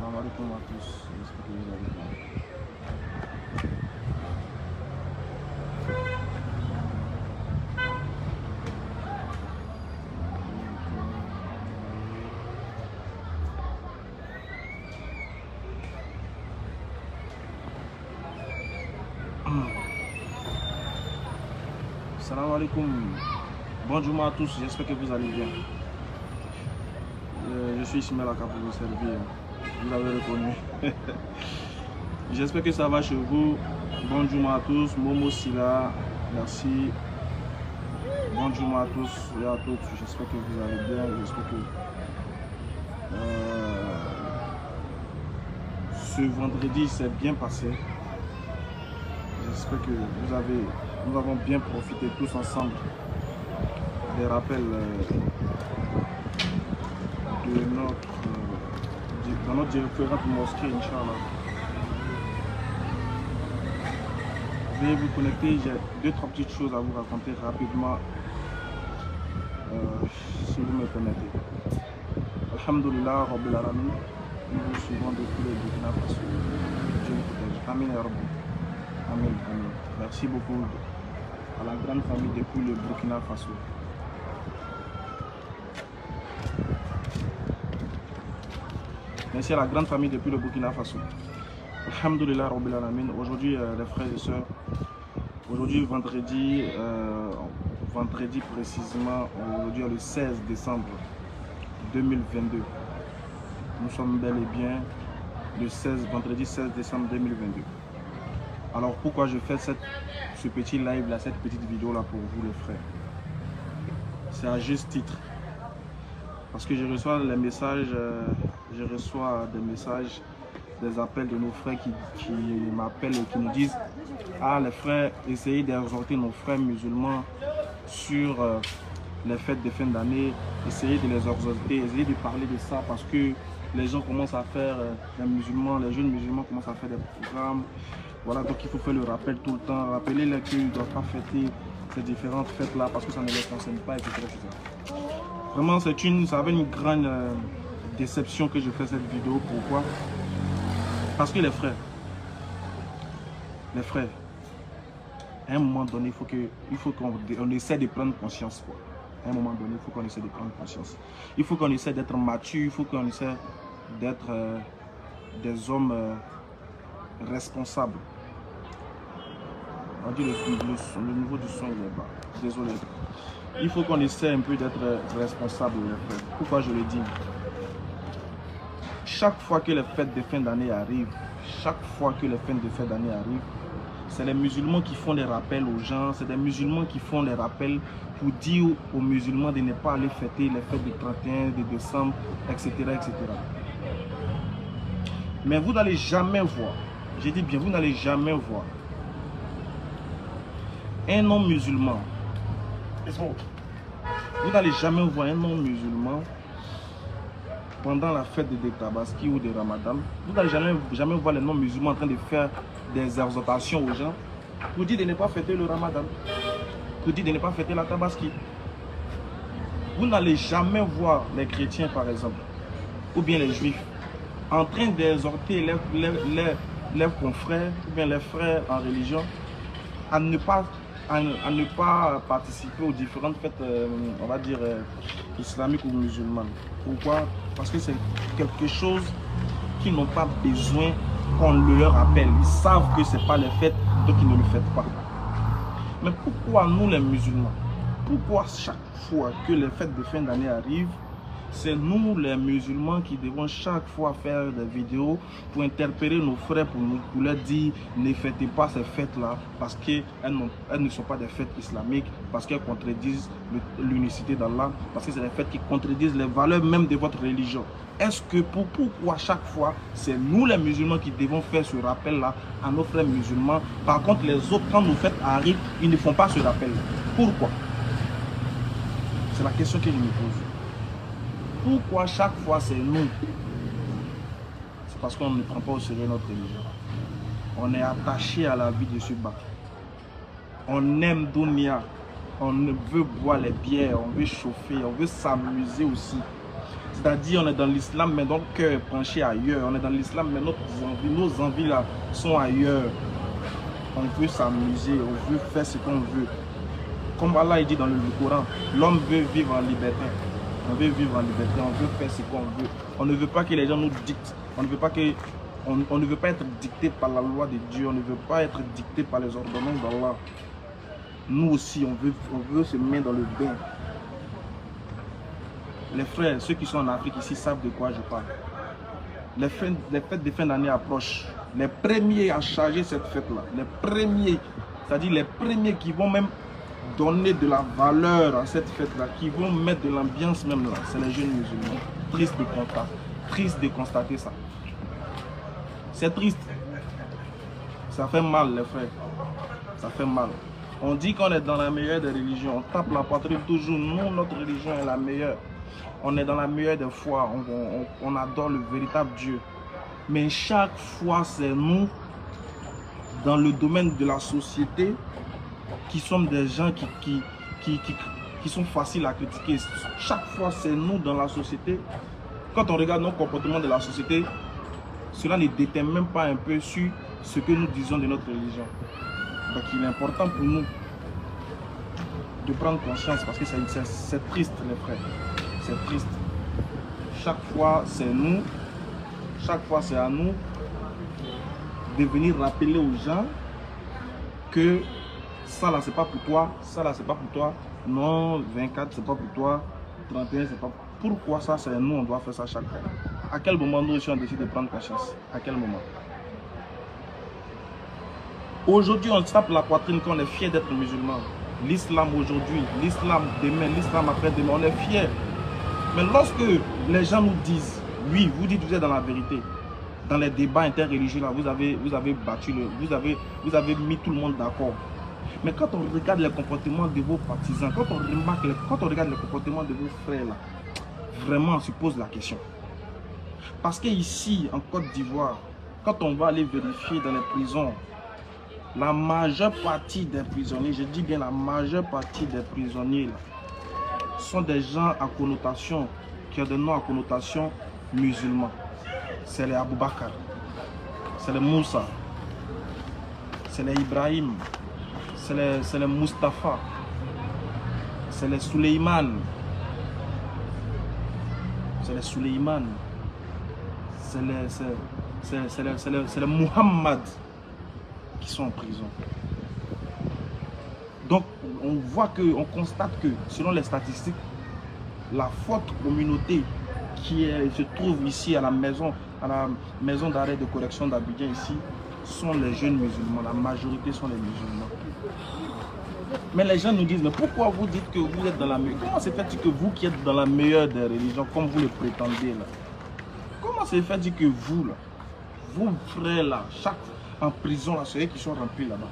Salam alaikum à tous, j'espère que vous allez bien. Salam alaikum, bonjour à tous, j'espère que vous allez bien. Je suis Ismaël Aka pour vous servir, vous l'avez reconnu. J'espère que ça va chez vous. Bonjour à tous, Momo Silla, merci. Bonjour à tous et à toutes, j'espère que vous allez bien. J'espère que ce vendredi s'est bien passé. J'espère que nous avons bien profité tous ensemble des rappels dans notre différentes mosquées, Inch'Allah. Veuillez vous connecter, j'ai 2-3 petites choses à vous raconter rapidement, si vous me permettez. Alhamdulillah, Rabbil Alamin, nous vous suivons depuis le Burkina Faso. Dieu vous protège. Amin ya Rabbi. Amin, amin. Merci beaucoup à la grande famille depuis le Burkina Faso. Merci à la grande famille depuis le Burkina Faso. Alhamdulillah, Rabbil Alamin. Aujourd'hui, les frères et sœurs, aujourd'hui, vendredi précisément, aujourd'hui, le 16 décembre 2022. Nous sommes bel et bien le vendredi 16 décembre 2022. Alors, pourquoi je fais ce petit live là, cette petite vidéo là pour vous, les frères? C'est à juste titre. Parce que je reçois des messages, des appels de nos frères qui m'appellent et qui nous disent: ah, les frères, essayez d'exhorter nos frères musulmans sur les fêtes de fin d'année, essayez de les exhorter, essayez de parler de ça parce que les gens commencent à faire, les jeunes musulmans commencent à faire des programmes. Voilà, donc il faut faire le rappel tout le temps, rappeler-les qu'ils ne doivent pas fêter ces différentes fêtes là parce que ça ne les concerne pas, etc. Vraiment, ça avait une grande déception que je fais cette vidéo. Pourquoi? Parce que les frères, à un moment donné, il faut qu'on essaie de prendre conscience. Quoi. À un moment donné, il faut qu'on essaie de prendre conscience. Il faut qu'on essaie d'être mature, il faut qu'on essaie d'être des hommes responsables. On dit le niveau du son il est bas. Désolé. Il faut qu'on essaie un peu d'être responsable, les frères. Pourquoi je le dis? Chaque fois que les fêtes de fin d'année arrivent, c'est les musulmans qui font des rappels aux gens, c'est des musulmans qui font des rappels pour dire aux musulmans de ne pas aller fêter les fêtes du 31, de décembre, etc., etc. Mais vous n'allez jamais voir, j'ai dit bien, vous n'allez jamais voir un non musulman. Vous n'allez jamais voir un non musulman pendant la fête de Tabaski ou de Ramadan. Vous n'allez jamais voir les non musulmans en train de faire des exhortations aux gens pour dire de ne pas fêter le Ramadan, pour dire de ne pas fêter la Tabaski. Vous n'allez jamais voir les chrétiens par exemple, ou bien les juifs, en train d'exhorter leurs confrères, ou bien les frères en religion, à ne pas participer aux différentes fêtes, on va dire, islamiques ou musulmanes. Pourquoi? Parce que c'est quelque chose qu'ils n'ont pas besoin qu'on leur rappelle. Ils savent que ce n'est pas les fêtes, donc ils ne le fêtent pas. Mais pourquoi nous les musulmans? Pourquoi chaque fois que les fêtes de fin d'année arrivent, c'est nous les musulmans qui devons chaque fois faire des vidéos pour interpeller nos frères, pour leur dire: ne fêtez pas ces fêtes-là parce qu'elles ne sont pas des fêtes islamiques, parce qu'elles contredisent l'unicité d'Allah, parce que c'est des fêtes qui contredisent les valeurs même de votre religion. Est-ce que pourquoi chaque fois c'est nous les musulmans qui devons faire ce rappel-là à nos frères musulmans? Par contre les autres, quand nos fêtes arrivent, ils ne font pas ce rappel-là. Pourquoi? C'est la question que je me pose. Pourquoi chaque fois c'est nous? C'est parce qu'on ne prend pas au sérieux notre religion. On est attaché à la vie de ce bas. On aime Dunia. On veut boire les bières, on veut chauffer, on veut s'amuser aussi. C'est-à-dire, on est dans l'islam, mais notre cœur est penché ailleurs. On est dans l'islam, mais nos envies là sont ailleurs. On veut s'amuser, on veut faire ce qu'on veut. Comme Allah dit dans le Coran, l'homme veut vivre en liberté. On veut vivre en liberté, on veut faire ce qu'on veut. On ne veut pas que les gens nous dictent. On ne veut pas on ne veut pas être dicté par la loi de Dieu. On ne veut pas être dicté par les ordonnances d'Allah. Nous aussi, on veut se mettre dans le bain. Les frères, ceux qui sont en Afrique ici savent de quoi je parle. Les fêtes de fin d'année approchent. Les premiers à charger cette fête-là, les premiers, c'est-à-dire les premiers qui vont même donner de la valeur à cette fête-là, qui vont mettre de l'ambiance même là, c'est les jeunes musulmans. Triste de constater ça. C'est triste. Ça fait mal, les frères. Ça fait mal. On dit qu'on est dans la meilleure des religions. On tape la poitrine toujours. Nous, notre religion est la meilleure. On est dans la meilleure des foi. On adore le véritable Dieu. Mais chaque fois, c'est nous, dans le domaine de la société, qui sommes des gens qui sont faciles à critiquer. Chaque fois, c'est nous dans la société. Quand on regarde nos comportements de la société, cela ne détermine même pas un peu sur ce que nous disons de notre religion. Donc il est important pour nous de prendre conscience parce que c'est triste, les frères. C'est triste. Chaque fois, c'est nous. Chaque fois, c'est à nous de venir rappeler aux gens que ça là, c'est pas pour toi. Ça là, c'est pas pour toi. Non, 24, c'est pas pour toi. 31, c'est pas pour toi. Pourquoi ça, c'est nous, on doit faire ça chaque fois? À quel moment nous aussi on décide de prendre conscience? À quel moment? Aujourd'hui, on tape la poitrine qu'on est fier d'être musulman. L'islam aujourd'hui, l'islam demain, l'islam après-demain, on est fier. Mais lorsque les gens nous disent, oui, vous dites que vous êtes dans la vérité, dans les débats interreligieux, là, vous avez battu, vous avez mis tout le monde d'accord. Mais quand on regarde les comportements de vos partisans, quand on regarde les comportements de vos frères, là, vraiment, on se pose la question. Parce qu'ici, en Côte d'Ivoire, quand on va aller vérifier dans les prisons, la majeure partie des prisonniers, je dis bien la majeure partie des prisonniers, là, sont des gens à connotation, qui ont des noms à connotation musulmans. C'est les Aboubakar, c'est les Moussa, c'est les Ibrahim, c'est les Mustapha, c'est les Suleiman, c'est les Suleiman, c'est les Muhammad qui sont en prison. Donc on constate que selon les statistiques, la forte communauté qui se trouve ici à la maison d'arrêt de correction d'Abidjan ici sont les jeunes musulmans. La majorité sont les musulmans. Mais les gens nous disent, mais pourquoi vous dites que vous êtes dans la meilleure? Comment se fait-il que vous qui êtes dans la meilleure des religions, comme vous le prétendez là? Comment se fait-il que vous là, vos frères là, chaque en prison là, ceux qui sont remplis là-bas?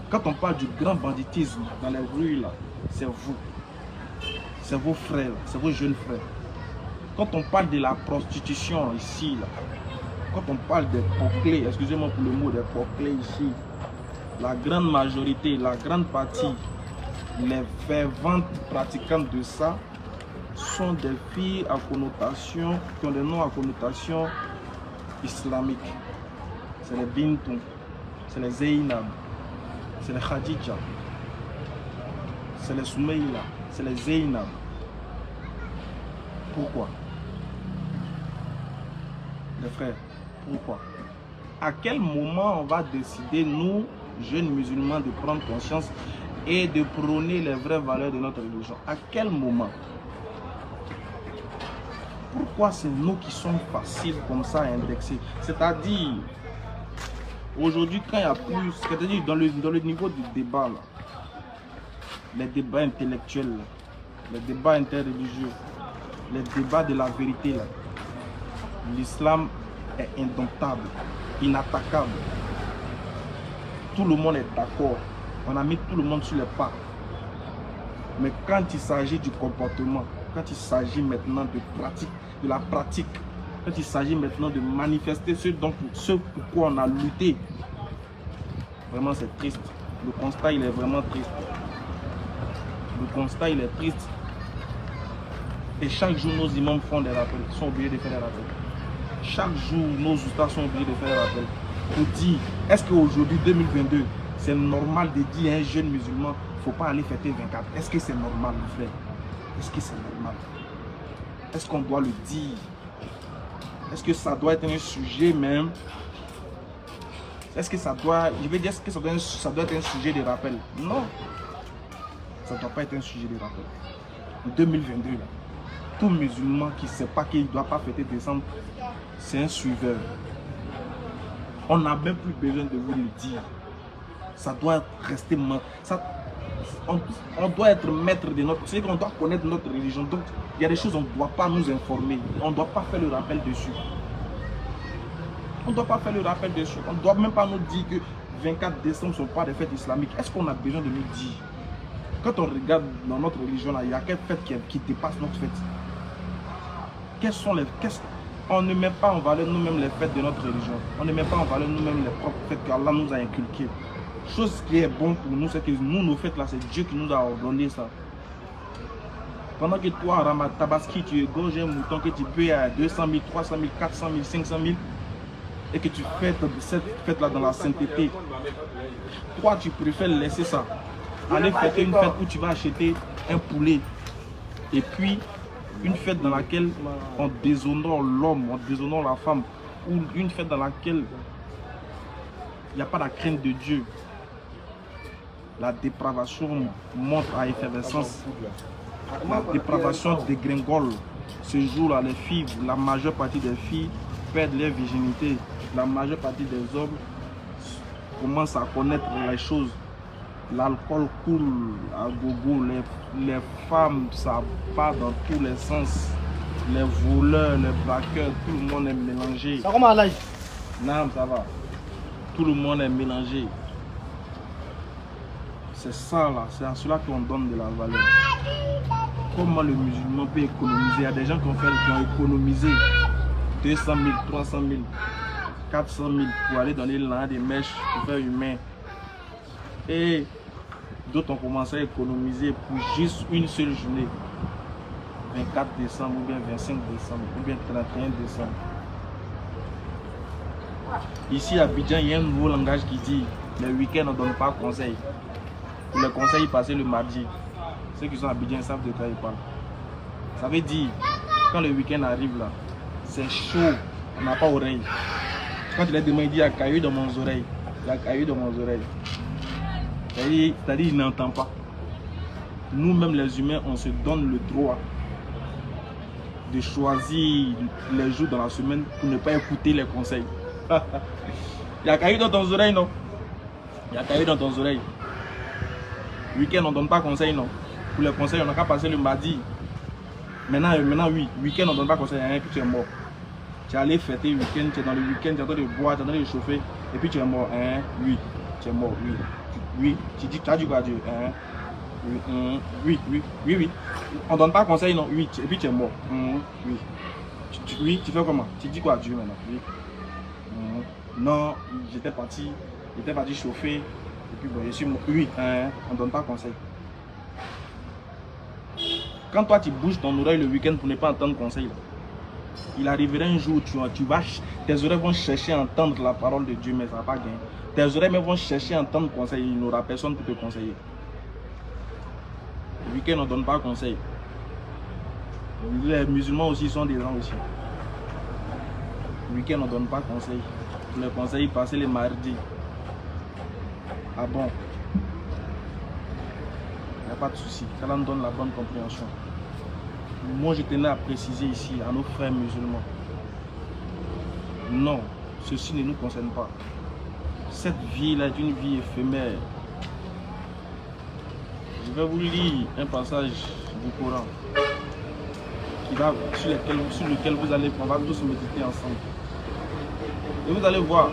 Quand on parle du grand banditisme dans les rues là, c'est vous. C'est vos frères, c'est vos jeunes frères. Quand on parle de la prostitution ici, là, quand on parle des porclés, excusez-moi pour le mot, des porclés ici, la grande majorité, la grande partie, les ferventes pratiquantes de ça sont des filles à connotation, qui ont des noms à connotation islamique. C'est les Bintou, c'est les Zeynab, c'est les Khadija, c'est les Soumeïla, c'est les Zeynab. Pourquoi? Les frères, pourquoi? À quel moment on va décider, nous, jeunes musulmans, de prendre conscience et de prôner les vraies valeurs de notre religion? À quel moment? Pourquoi c'est nous qui sommes faciles comme ça à indexer? C'est-à-dire, aujourd'hui, quand il y a plus, c'est-à-dire dans le niveau du débat, là, les débats intellectuels, là, les débats interreligieux, les débats de la vérité, là, l'islam est indomptable, inattaquable. Tout le monde est d'accord. On a mis tout le monde sur les pas. Mais quand il s'agit du comportement, quand il s'agit maintenant de la pratique, quand il s'agit maintenant de manifester ce pourquoi on a lutté, vraiment c'est triste. Le constat il est vraiment triste. Le constat il est triste. Et chaque jour, nos imams font des rappels, sont obligés de faire des rappels. Chaque jour, nos ustads sont obligés de faire des rappels. Pour dire, est-ce qu'aujourd'hui, 2022, c'est normal de dire à un jeune musulman, il ne faut pas aller fêter 24? Est-ce que c'est normal, mon frère? Est-ce que c'est normal? Est-ce qu'on doit le dire? Est-ce que ça doit être un sujet même? Est-ce que ça doit, je veux dire, est-ce que ça doit être un sujet de rappel? Non. Ça ne doit pas être un sujet de rappel. En 2022, là, tout musulman qui ne sait pas qu'il ne doit pas fêter décembre, c'est un suiveur. On n'a même plus besoin de vous le dire. Ça doit rester... On doit être maître de notre... C'est-à-dire qu'on doit connaître notre religion. Donc, il y a des choses qu'on ne doit pas nous informer. On ne doit pas faire le rappel dessus. On ne doit pas faire le rappel dessus. On ne doit même pas nous dire que 24 décembre ne sont pas des fêtes islamiques. Est-ce qu'on a besoin de nous dire? Quand on regarde dans notre religion, là, il y a quelle fête qui dépasse notre fête? Quelles sont les... On ne met pas en valeur nous-mêmes les fêtes de notre religion. On ne met pas en valeur nous-mêmes les propres fêtes qu'Allah nous a inculquées. Chose qui est bon pour nous, c'est que nous, nos fêtes là, c'est Dieu qui nous a ordonné ça. Pendant que toi, Rama Tabaski, tu égorges un mouton que tu payes à 200 000, 300 000, 400 000, 500 000 et que tu fêtes cette fête là dans la sainteté. Toi, tu préfères laisser ça. Aller fêter une fête où tu vas acheter un poulet et puis une fête dans laquelle on déshonore l'homme, on déshonore la femme, ou une fête dans laquelle il n'y a pas la crainte de Dieu. La dépravation monte à effervescence. La dépravation dégringole. Ce jour-là, les filles, la majeure partie des filles perdent leur virginité. La majeure partie des hommes commencent à connaître les choses. L'alcool coule à gogo, les femmes, ça part dans tous les sens. Les voleurs, les braqueurs, tout le monde est mélangé. Ça comment là? Non, ça va. Tout le monde est mélangé. C'est ça là, c'est à cela qu'on donne de la valeur. Comment le musulman peut économiser? Il y a des gens qui ont économisé 200 000, 300 000, 400 000 pour aller dans les landes des mèches pour faire humain. Et d'autres ont commencé à économiser pour juste une seule journée. 24 décembre ou bien 25 décembre ou bien 31 décembre. Ici à Abidjan, il y a un nouveau langage qui dit les week-ends on ne donne pas conseil. Le conseil est passé le mardi. Ceux qui sont à Abidjan savent de quoi ils parlent. Ça veut dire, quand le week-end arrive là, c'est chaud, on n'a pas oreille. Quand il est demain, il dit il y a caillou dans mon oreille. Il y a caillou dans mon oreille. C'est-à-dire il n'entend pas. Nous-mêmes les humains, on se donne le droit de choisir les jours dans la semaine pour ne pas écouter les conseils. Il y a caillou dans ton oreille, non? Il y a caillou dans ton oreille. Week-end, on ne donne pas conseil, non? Pour les conseils, on n'a qu'à passer le mardi. Maintenant oui. Week-end, on ne donne pas conseil, hein, puis tu es mort. Tu es allé fêter le week-end, tu es dans le week-end, tu es en train de boire, tu es en train de chauffer, et puis tu es mort. Hein? Oui, tu es mort, oui. Oui, tu as dit quoi à Dieu? Hein? Oui. On ne donne pas conseil, non? Oui, et puis tu es mort. Oui. Oui, tu fais comment? Tu dis quoi à Dieu maintenant? Oui. Non, j'étais parti chauffer, et puis bon, je suis mort. Oui, on ne donne pas conseil. Quand toi tu bouges ton oreille le week-end pour ne pas entendre conseil, là, il arrivera un jour où tes oreilles vont chercher à entendre la parole de Dieu, mais ça ne va pas gagner. Tes oreilles vont chercher à entendre conseil, il n'y aura personne pour te conseiller. Le week-end, on ne donne pas conseil. Les musulmans aussi sont des gens aussi. Le week-end, on ne donne pas conseil. Les conseils passent les mardis. Ah bon? Il n'y a pas de souci. Ça nous donne la bonne compréhension. Moi, je tenais à préciser ici à nos frères musulmans. Non, ceci ne nous concerne pas. Cette vie-là est une vie éphémère. Je vais vous lire un passage du Coran sur lequel on va tous méditer ensemble. Et vous allez voir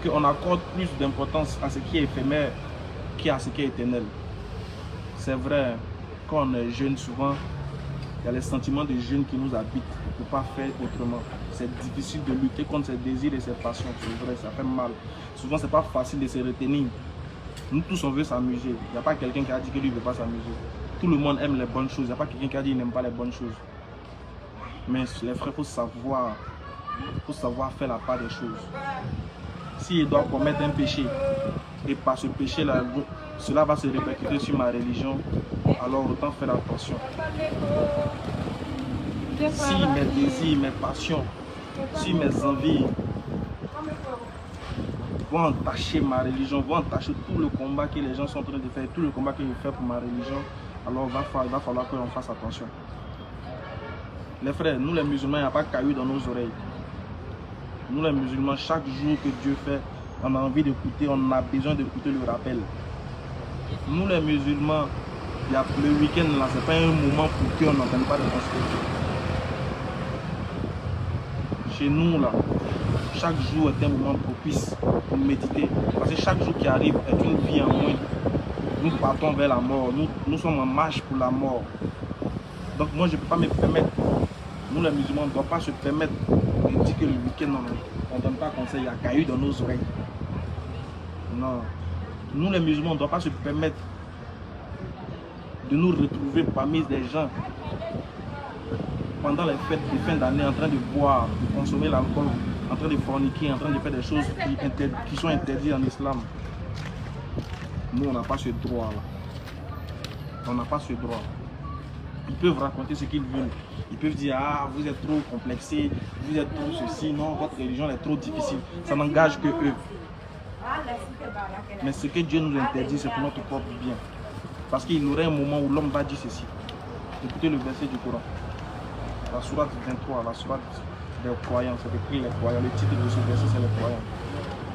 qu'on accorde plus d'importance à ce qui est éphémère qu'à ce qui est éternel. C'est vrai, quand on est jeune, souvent, il y a les sentiments de jeune qui nous habitent. On ne peut pas faire autrement. C'est difficile de lutter contre ses désirs et ses passions. C'est vrai, ça fait mal. Souvent, ce n'est pas facile de se retenir. Nous tous, on veut s'amuser. Il n'y a pas quelqu'un qui a dit que lui ne veut pas s'amuser. Tout le monde aime les bonnes choses. Il n'y a pas quelqu'un qui a dit qu'il n'aime pas les bonnes choses. Mais les frères, il faut savoir faire la part des choses. S'il doit commettre un péché, et par ce péché-là, cela va se répercuter sur ma religion, alors autant faire attention. Si mes désirs, mes passions, si mes envies vont entacher ma religion, vont entacher tout le combat que les gens sont en train de faire, tout le combat que je fais pour ma religion, alors il va falloir qu'on fasse attention. Les frères, nous les musulmans, il n'y a pas de cailloux dans nos oreilles. Nous les musulmans, chaque jour que Dieu fait, on a envie d'écouter, on a besoin d'écouter le rappel. Nous les musulmans, le week-end là, ce n'est pas un moment pour qu'on n'entende pas de conspirations. Chez nous là, chaque jour est un moment propice pour méditer. Parce que chaque jour qui arrive est une vie en moins. Nous partons vers la mort, nous sommes en marche pour la mort. Donc moi je ne peux pas me permettre, nous les musulmans, on ne doit pas se permettre de dire que le week-end on ne donne pas conseil, il y a caillou dans nos oreilles. Non. Nous les musulmans, on ne doit pas se permettre de nous retrouver parmi des gens pendant les fêtes de fin d'année en train de boire, de consommer l'alcool, en train de forniquer, en train de faire des choses qui sont interdites en islam. Nous, on n'a pas ce droit-là. On n'a pas ce droit. Ils peuvent raconter ce qu'ils veulent. Ils peuvent dire, ah, vous êtes trop complexés, vous êtes trop ceci, non, votre religion est trop difficile. Ça n'engage que eux. Mais ce que Dieu nous interdit, c'est pour notre propre bien. Parce qu'il y aurait un moment où l'homme va dire ceci. Écoutez le verset du Coran. La sourate 23, la sourate des croyants, c'est écrit les croyants. Le titre de ce verset, c'est les croyants.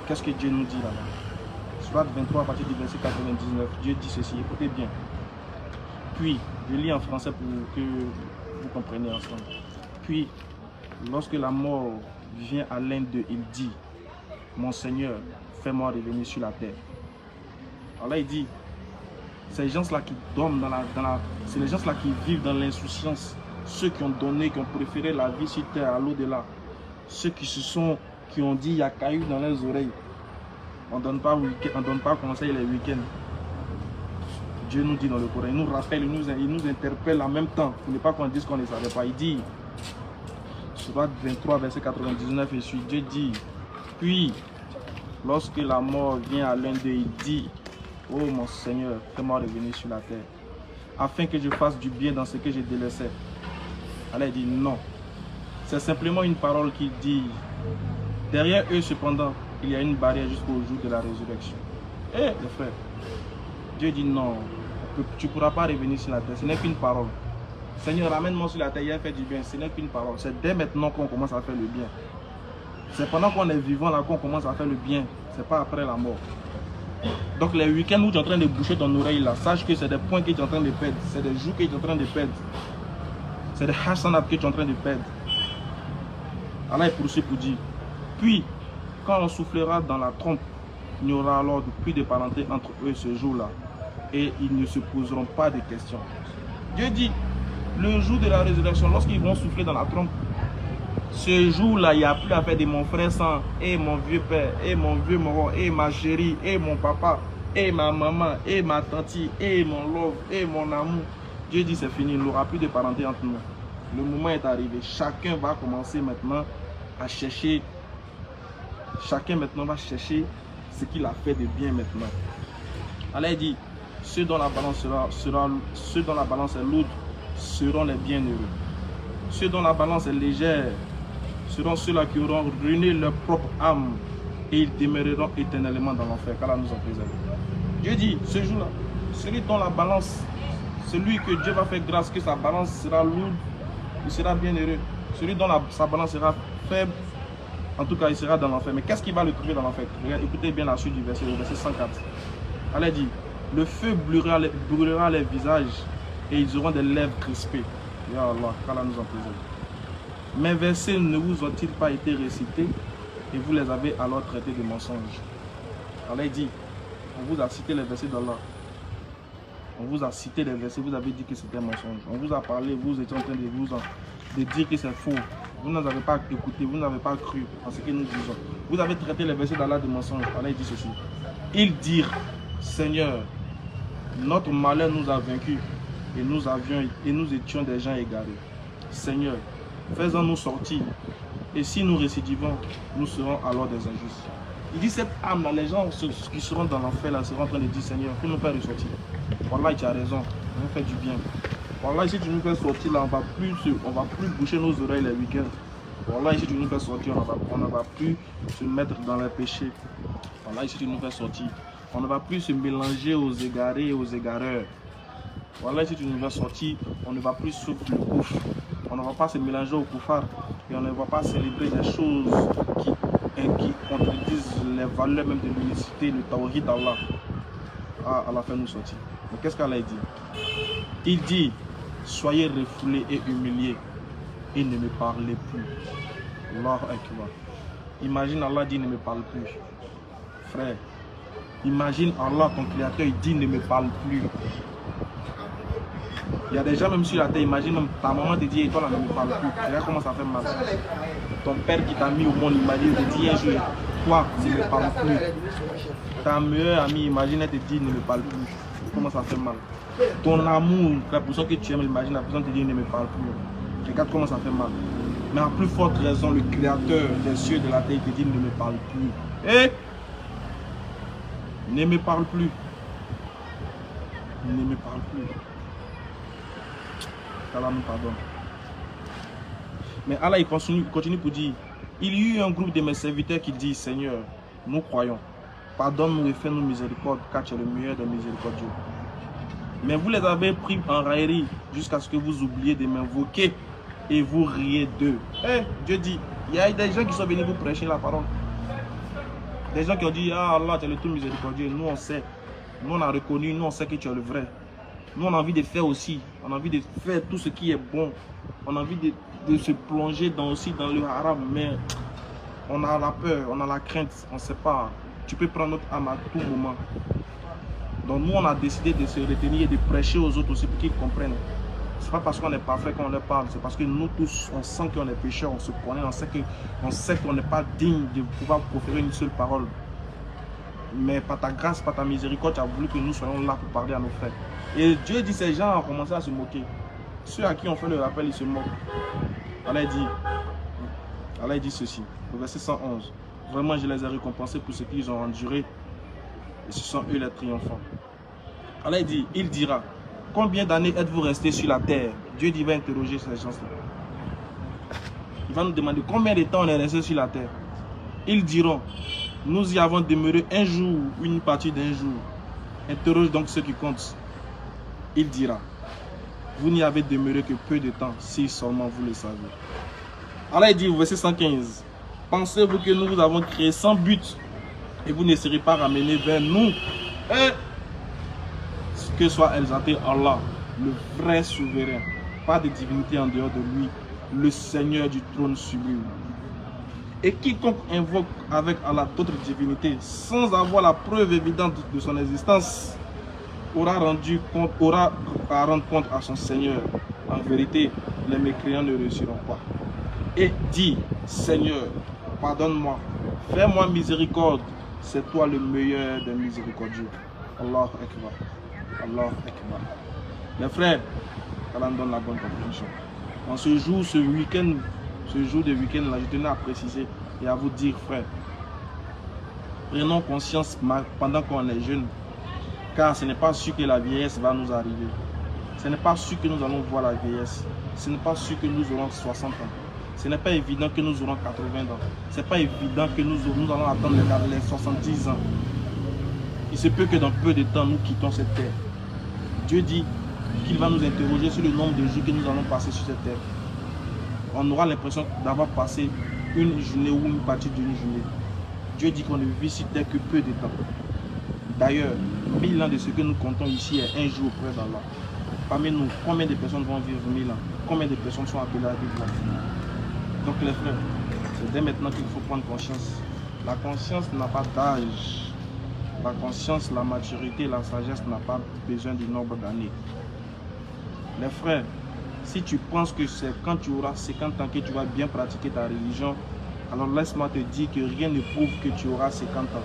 Qu'est-ce que Dieu nous dit là-bas? Sourate 23, à partir du verset 99, Dieu dit ceci, écoutez bien. Puis, je lis en français pour que vous compreniez ensemble. Puis, lorsque la mort vient à l'un d'eux, il dit, mon Seigneur, fais-moi revenir sur la terre. Alors là, il dit, ces gens-là qui dorment c'est les gens-là qui vivent dans l'insouciance. Ceux qui ont donné, qui ont préféré la vie sur terre à l'au-delà. Ceux qui ont dit, il y a caillou dans leurs oreilles. On ne donne pas conseil les week-ends. Dieu nous dit dans le Coran, il nous rappelle, il nous interpelle en même temps. Il n'est pas qu'on dise qu'on ne savait pas. Il dit, Sourate 23, verset 99, et suite, Dieu dit, puis, lorsque la mort vient à l'un d'eux, il dit, oh mon Seigneur, fais-moi revenir sur la terre, afin que je fasse du bien dans ce que j'ai délaissé. Alors il dit, non. C'est simplement une parole qu'il dit. Derrière eux, cependant, il y a une barrière jusqu'au jour de la résurrection. Eh, les frères, Dieu dit non, tu ne pourras pas revenir sur la terre, ce n'est qu'une parole. Seigneur, ramène-moi sur la terre, il a fait du bien, ce n'est qu'une parole. C'est dès maintenant qu'on commence à faire le bien. C'est pendant qu'on est vivant là qu'on commence à faire le bien, c'est pas après la mort. Donc les week-ends où tu es en train de boucher ton oreille là, sache que c'est des points que tu es en train de perdre, c'est des jours que tu es en train de perdre. C'est des hasanat que tu es en train de perdre. Allah est poursuivi pour dire, puis quand on soufflera dans la trompe, il n'y aura alors plus de parenté entre eux ce jour-là. Et ils ne se poseront pas de questions. Dieu dit, le jour de la résurrection, lorsqu'ils vont souffler dans la trompe, ce jour-là, il n'y a plus à faire de mon frère sang, et mon vieux père, et mon vieux moron, et ma chérie, et mon papa, et ma maman, et ma tante, et mon love, et mon amour. Dieu dit, c'est fini, il n'y aura plus de parenté entre nous. Le moment est arrivé. Chacun va commencer maintenant à chercher. Chacun maintenant va chercher ce qu'il a fait de bien maintenant. Allah dit, ceux dont la balance est lourde seront les bienheureux. Ceux dont la balance est légère seront ceux-là qui auront ruiné leur propre âme et ils demeureront éternellement dans l'enfer. Qu'Allah nous en préserve. Dieu dit, ce jour-là, celui dont la balance, celui que Dieu va faire grâce, que sa balance sera lourde, il sera bienheureux. Celui dont sa balance sera faible, en tout cas, il sera dans l'enfer. Mais qu'est-ce qui va le trouver dans l'enfer? Écoutez bien la suite du verset, le verset 104. Allah dit, le feu brûlera les visages et ils auront des lèvres crispées. Ya Allah, qu'Allah nous en préserve. Mes versets ne vous ont-ils pas été récités et vous les avez alors traités de mensonges? Allah dit, on vous a cité les versets d'Allah. On vous a cité les versets, vous avez dit que c'était un mensonge. On vous a parlé, vous étiez en train de dire que c'est faux. Vous n'avez pas écouté, vous n'avez pas cru à ce que nous disons. Vous avez traité les versets d'Allah de mensonges. Allah dit ceci. Ils dirent, Seigneur, notre malheur nous a vaincus et nous étions des gens égarés. Seigneur, fais-en nous sortir. Et si nous récidivons, nous serons alors des injustes. Il dit cette âme-là, les gens qui seront dans l'enfer là seront en train de dire Seigneur, fais nous faire ressortir. Voilà, tu as raison, on va faire du bien. Voilà, si tu nous fais sortir là, on va plus boucher nos oreilles les week-ends. Voilà, si tu nous fais sortir, on ne va plus se mettre dans les péchés. Voilà, si tu nous fais sortir, on ne va plus se mélanger aux égarés et aux égareurs. Voilà, si tu nous fais sortir, on ne va plus souffrir le couf. On ne va pas se mélanger au koufar et on ne va pas célébrer des choses qui contredisent les valeurs même de l'unicité, le tawhid d'Allah. À la fin nous sortir. Mais qu'est-ce qu'Allah dit? Il dit, soyez refoulés et humiliés et ne me parlez plus. Allahu Akbar. Imagine Allah dit ne me parle plus. Frère, imagine Allah, ton créateur, il dit ne me parle plus. Il y a des gens même sur la terre, imagine même ta maman te dit et toi là ne me parle plus. Regarde comment ça fait mal. Ton père qui t'a mis au monde, imagine, te dit un jour, toi ne me parle plus. Ta meilleure amie, imagine, elle te dit ne me parle plus. Comment ça fait mal. Ton amour, la personne que tu aimes, imagine, la personne te dit ne me parle plus. Regarde comment ça fait mal. Mais à plus forte raison, le créateur des cieux et de la terre te dit ne me parle plus. Et ne me parle plus. Ne me parle plus. Allah nous pardonne. Mais Allah il continue pour dire, il y eut un groupe de mes serviteurs qui dit, Seigneur, nous croyons, pardonne-nous et fais-nous miséricorde, car tu es le meilleur des miséricordieux. Mais vous les avez pris en raillerie jusqu'à ce que vous oubliez de m'invoquer et vous riez d'eux. Dieu dit, il y a des gens qui sont venus vous prêcher la parole. Des gens qui ont dit, ah Allah, tu es le tout miséricordieux. Nous on sait, nous on a reconnu, nous on sait que tu es le vrai. Nous, on a envie de faire aussi. On a envie de faire tout ce qui est bon. On a envie de se plonger aussi dans le haram. Mais on a la peur, on a la crainte. On ne sait pas. Tu peux prendre notre âme à tout moment. Donc nous, on a décidé de se retenir et de prêcher aux autres aussi pour qu'ils comprennent. Ce n'est pas parce qu'on est parfait qu'on leur parle. C'est parce que nous tous, on sent qu'on est pécheurs. On se connaît. On sait qu'on n'est pas digne de pouvoir proférer une seule parole. Mais par ta grâce, par ta miséricorde, tu as voulu que nous soyons là pour parler à nos frères. Et Dieu dit, ces gens ont commencé à se moquer. Ceux à qui on fait le rappel, ils se moquent. Allah dit ceci, au verset 111. Vraiment, je les ai récompensés pour ce qu'ils ont enduré. Et ce sont eux les triomphants. Allah dit, il dira, combien d'années êtes-vous restés sur la terre? Dieu dit, va interroger ces gens-là. Il va nous demander combien de temps on est resté sur la terre. Ils diront, nous y avons demeuré un jour, une partie d'un jour. Interroge donc ceux qui comptent. Il dira, vous n'y avez demeuré que peu de temps, si seulement vous le savez. Allah dit au verset 115, pensez-vous que nous vous avons créé sans but et vous ne serez pas ramenés vers nous? Et que soit exalté Allah, le vrai souverain, pas de divinité en dehors de lui, le Seigneur du trône sublime. Et quiconque invoque avec Allah d'autres divinités sans avoir la preuve évidente de son existence aura à rendre compte à son Seigneur. En vérité, les mécréants ne réussiront pas. Et dit, Seigneur, pardonne-moi, fais-moi miséricorde, c'est toi le meilleur des miséricordieux. Allahu Akbar. Allahu Akbar. Mes frères, Allah nous donne la bonne compréhension. En ce jour, ce jour de week-end là, je tenais à préciser et à vous dire, frère, prenons conscience pendant qu'on est jeune, car ce n'est pas sûr que la vieillesse va nous arriver. Ce n'est pas sûr que nous allons voir la vieillesse. Ce n'est pas sûr que nous aurons 60 ans. Ce n'est pas évident que nous aurons 80 ans. Ce n'est pas évident que nous allons attendre les 70 ans. Il se peut que dans peu de temps, nous quittons cette terre. Dieu dit qu'il va nous interroger sur le nombre de jours que nous allons passer sur cette terre. On aura l'impression d'avoir passé une journée ou une partie d'une journée. Dieu dit qu'on ne vit sur terre que peu de temps. D'ailleurs, 1000 ans de ce que nous comptons ici est un jour auprès d'Allah. Parmi nous, combien de personnes vont vivre 1000 ans? Combien de personnes sont appelées à vivre là? Donc les frères, c'est dès maintenant qu'il faut prendre conscience. La conscience n'a pas d'âge. La conscience, la maturité, la sagesse n'a pas besoin du nombre d'années. Les frères, si tu penses que c'est quand tu auras 50 ans que tu vas bien pratiquer ta religion, alors laisse-moi te dire que rien ne prouve que tu auras 50 ans.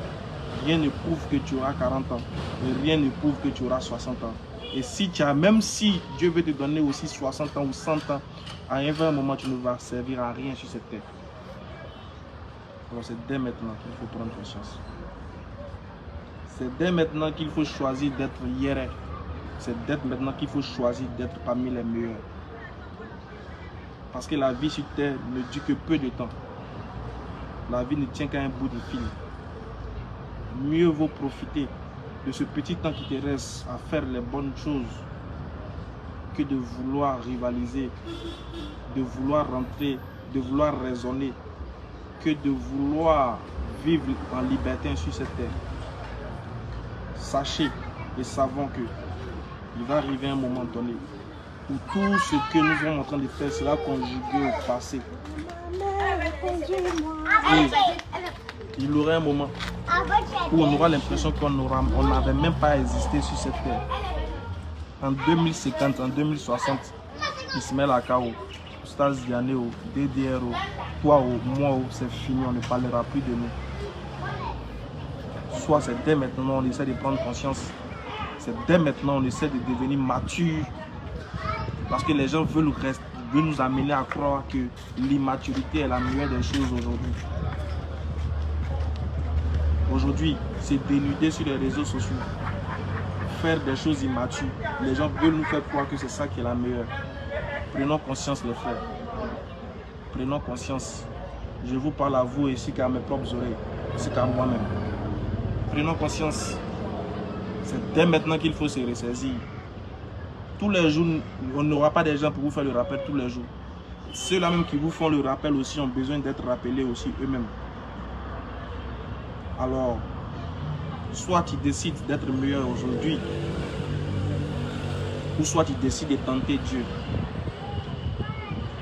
Rien ne prouve que tu auras 40 ans. Et rien ne prouve que tu auras 60 ans. Et si tu as, même si Dieu veut te donner aussi 60 ans ou 100 ans, à un moment, tu ne vas servir à rien sur cette terre. Alors c'est dès maintenant qu'il faut prendre conscience. C'est dès maintenant qu'il faut choisir d'être hiérarque. C'est dès maintenant qu'il faut choisir d'être parmi les meilleurs. Parce que la vie sur terre ne dure que peu de temps. La vie ne tient qu'à un bout de fil. Mieux vaut profiter de ce petit temps qui te reste à faire les bonnes choses que de vouloir rivaliser, de vouloir rentrer, de vouloir raisonner, que de vouloir vivre en liberté sur cette terre. Sachez et savons que il va arriver un moment donné où tout ce que nous sommes en train de faire sera conjugué au passé. Et il y aura un moment où on aura l'impression qu'on n'avait même pas existé sur cette terre. En 2050, en 2060, Ismaël Akao, Oustaz Diané, DDR, toi, moi, c'est fini, on ne parlera plus de nous. Soit c'est dès maintenant on essaie de prendre conscience, c'est dès maintenant on essaie de devenir mature, parce que les gens veulent nous amener à croire que l'immaturité est la meilleure des choses aujourd'hui. Aujourd'hui, c'est dénuder sur les réseaux sociaux, faire des choses immatures. Les gens veulent nous faire croire que c'est ça qui est la meilleure. Prenons conscience les frères. Prenons conscience. Je vous parle à vous ainsi qu'à mes propres oreilles, ainsi qu'à moi-même. Prenons conscience. C'est dès maintenant qu'il faut se ressaisir. Tous les jours, on n'aura pas des gens pour vous faire le rappel tous les jours. Ceux-là même qui vous font le rappel aussi ont besoin d'être rappelés aussi eux-mêmes. Alors, soit tu décides d'être meilleur aujourd'hui, ou soit tu décides de tenter Dieu.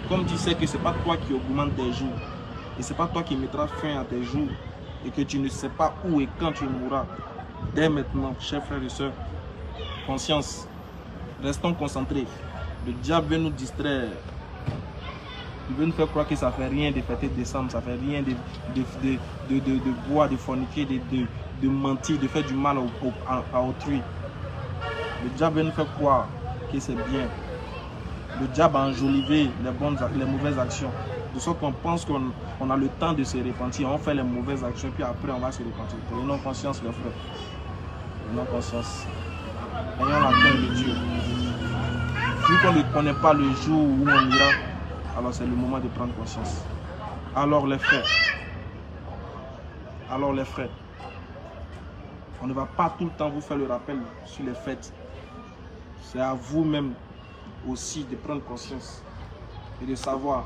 Comme tu sais que ce n'est pas toi qui augmente tes jours, et ce n'est pas toi qui mettras fin à tes jours, et que tu ne sais pas où et quand tu mourras. Dès maintenant, chers frères et sœurs, conscience, restons concentrés. Le diable veut nous distraire. Il veut nous faire croire que ça ne fait rien de fêter décembre, ça ne fait rien de boire, de forniquer, de mentir, de faire du mal à autrui. Le diable veut nous faire croire que c'est bien. Le diable a enjolivé les mauvaises actions. De sorte qu'on pense qu'on a le temps de se repentir. On fait les mauvaises actions, puis après on va se repentir. Prenons conscience, les frères. Prenons conscience. Ayons la crainte de Dieu. Vu qu'on ne connaît pas le jour où on ira, alors c'est le moment de prendre conscience. Alors les frères, on ne va pas tout le temps vous faire le rappel sur les fêtes. C'est à vous-même aussi de prendre conscience et de savoir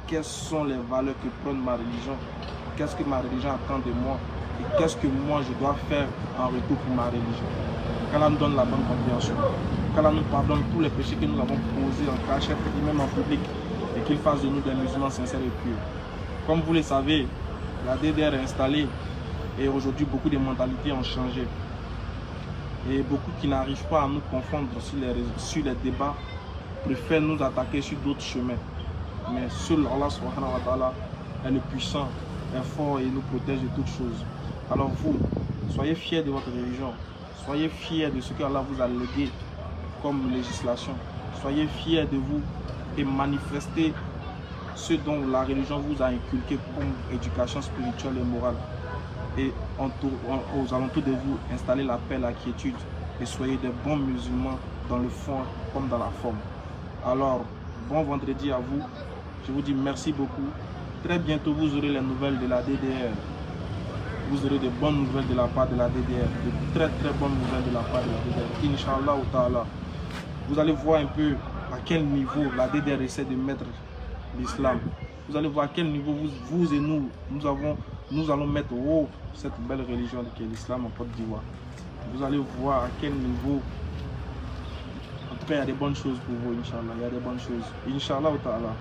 quelles sont les valeurs que prend ma religion, qu'est-ce que ma religion attend de moi et qu'est-ce que moi je dois faire en retour pour ma religion. Qu'Allah nous donne la bonne compréhension, qu'Allah nous pardonne tous les péchés que nous avons posés en cachette et même en public, et qu'il fasse de nous des musulmans sincères et purs. Comme vous le savez, la DDR est installée et aujourd'hui beaucoup de mentalités ont changé. Et beaucoup qui n'arrivent pas à nous confondre sur les débats préfèrent nous attaquer sur d'autres chemins. Mais seul Allah subhanahu wa ta'ala est le puissant, est fort et nous protège de toutes choses. Alors vous, soyez fiers de votre religion. Soyez fiers de ce qu'Allah vous a légué comme législation. Soyez fiers de vous et manifestez ce dont la religion vous a inculqué comme éducation spirituelle et morale. Et aux alentours de vous, installez la paix, la quiétude et soyez des bons musulmans dans le fond comme dans la forme. Alors, bon vendredi à vous. Je vous dis merci beaucoup. Très bientôt, vous aurez les nouvelles de la DDR. Vous aurez de bonnes nouvelles de la part de la DDR. De très bonnes nouvelles de la part de la DDR. Inch'Allah ou ta'ala. Vous allez voir un peu à quel niveau la DDR essaie de mettre l'islam. Vous allez voir à quel niveau vous et nous allons mettre haut cette belle religion qui est l'islam en Côte d'Ivoire. Vous allez voir à quel niveau. En tout cas, il y a des bonnes choses pour vous, Inch'Allah. Il y a des bonnes choses. Inch'Allah ou ta'ala.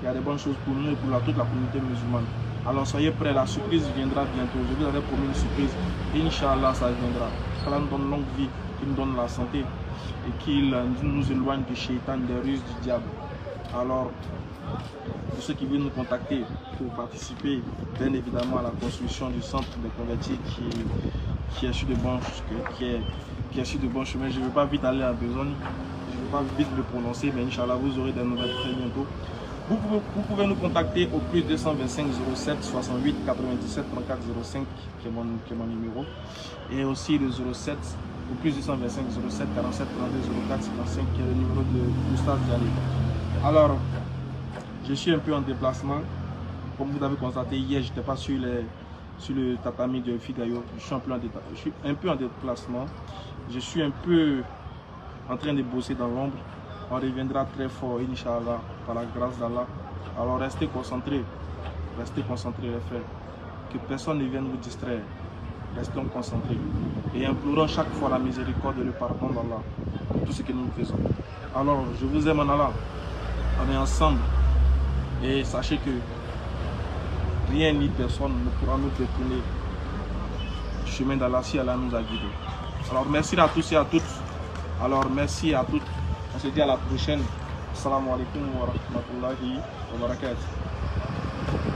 Il y a des bonnes choses pour nous et pour toute la communauté musulmane. Alors soyez prêts, la surprise viendra bientôt. Je vous avais promis une surprise. Inch'Allah, ça viendra. Qu'Allah nous donne longue vie, qu'il nous donne la santé et qu'il nous éloigne du shaitan, des ruses du diable. Alors, Pour ceux qui veulent nous contacter pour participer, bien évidemment, à la construction du centre de convertis qui est sur de bons, qui est sur de bons chemins. Je ne veux pas vite aller à besogne, je ne veux pas vite le prononcer, mais Inch'Allah, vous aurez des nouvelles très bientôt. Vous pouvez nous contacter au plus 225 07 68 97 34 05 qui est mon numéro, et aussi le 07 au plus 225 07 47 32 04 55 qui est le numéro de Gustave Dialé. Alors, je suis un peu en déplacement. Comme vous l'avez constaté, hier, je n'étais pas sur le tatami de Figayo. Je suis un peu en déplacement. Je suis un peu en train de bosser dans l'ombre. On reviendra très fort, Inch'Allah, par la grâce d'Allah. Alors, restez concentrés. Restez concentrés, les frères. Que personne ne vienne vous distraire. Restons concentrés. Et implorons chaque fois la miséricorde et le pardon d'Allah pour tout ce que nous faisons. Alors, je vous aime en Allah. On est ensemble. Et sachez que rien ni personne ne pourra nous détourner du chemin d'Allah si Allah nous a guidés. Alors merci à tous et à toutes. Alors merci à toutes. On se dit à la prochaine. Assalamu alaikum wa rahmatullahi wa barakatuh.